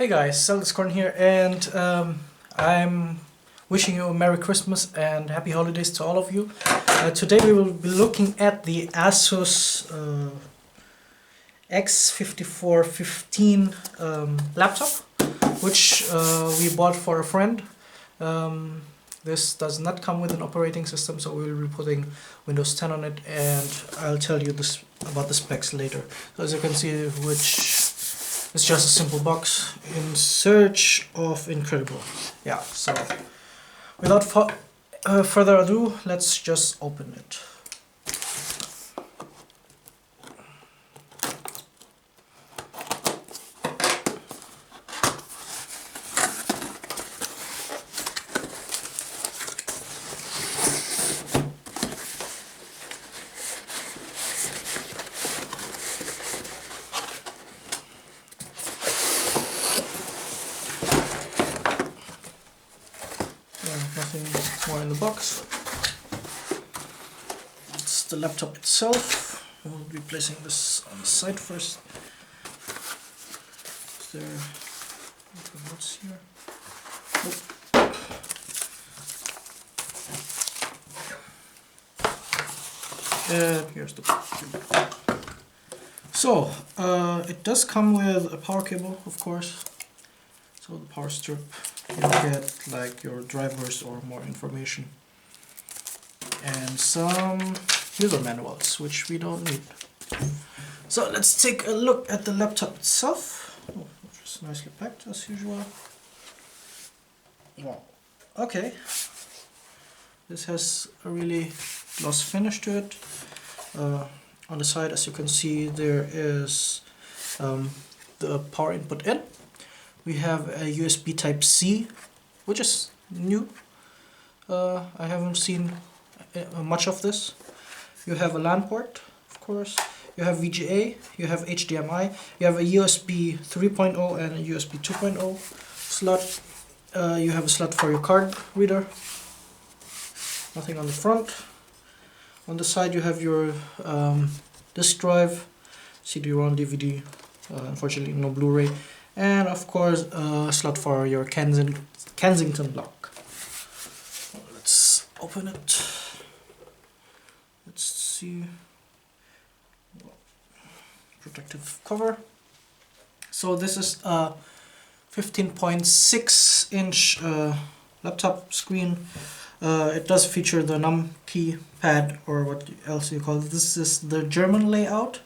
Hey guys, Zelda here, and I'm wishing you a Merry Christmas and Happy Holidays to all of you. Today we will be looking at the Asus X541SA laptop, which we bought for a friend. This does not come with an operating system, so we will be putting Windows 10 on it, and I'll tell you about the specs later. So as you can see, it's just a simple box in search of incredible. Yeah, so without further ado, let's just open it. Nothing more in the box. It's the laptop itself. We'll be placing this on the side first. Is there what's here? And here's the box. So it does come with a power cable, of course. So the power strip, you get like your drivers or more information, and some user manuals, which we don't need. So let's take a look at the laptop itself, which is nicely packed as usual. Wow. Okay, this has a really gloss finish to it. On the side, as you can see, there is the power input in. We have a USB Type-C, which is new. I haven't seen much of this. You have a LAN port, of course. You have VGA, you have HDMI, you have a USB 3.0 and a USB 2.0 slot. You have a slot for your card reader. Nothing on the front. On the side you have your disk drive, CD-ROM, DVD, unfortunately no Blu-ray. And of course a slot for your Kensington lock. Let's open it. Let's see. Protective cover. So this is a 15.6 inch laptop screen. It does feature the num key pad, or what else you call it. This is the German layout.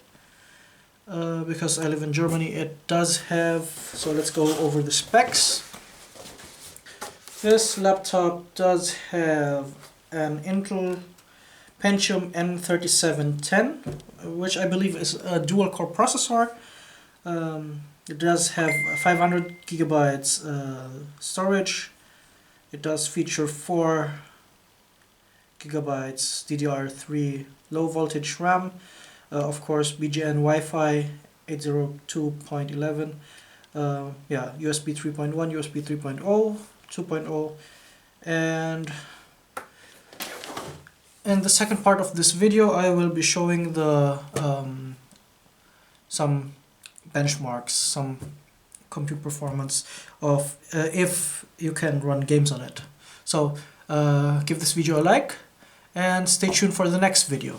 Because I live in Germany, it does have, so let's go over the specs. This laptop does have an Intel Pentium N3710, which I believe is a dual core processor. It does have 500 gigabytes storage. It does feature 4 gigabytes DDR3 low voltage RAM. Of course, BGN Wi-Fi 802.11, yeah, USB 3.1, USB 3.0, 2.0, and in the second part of this video I will be showing the some benchmarks, some compute performance of if you can run games on it. So give this video a like and stay tuned for the next video.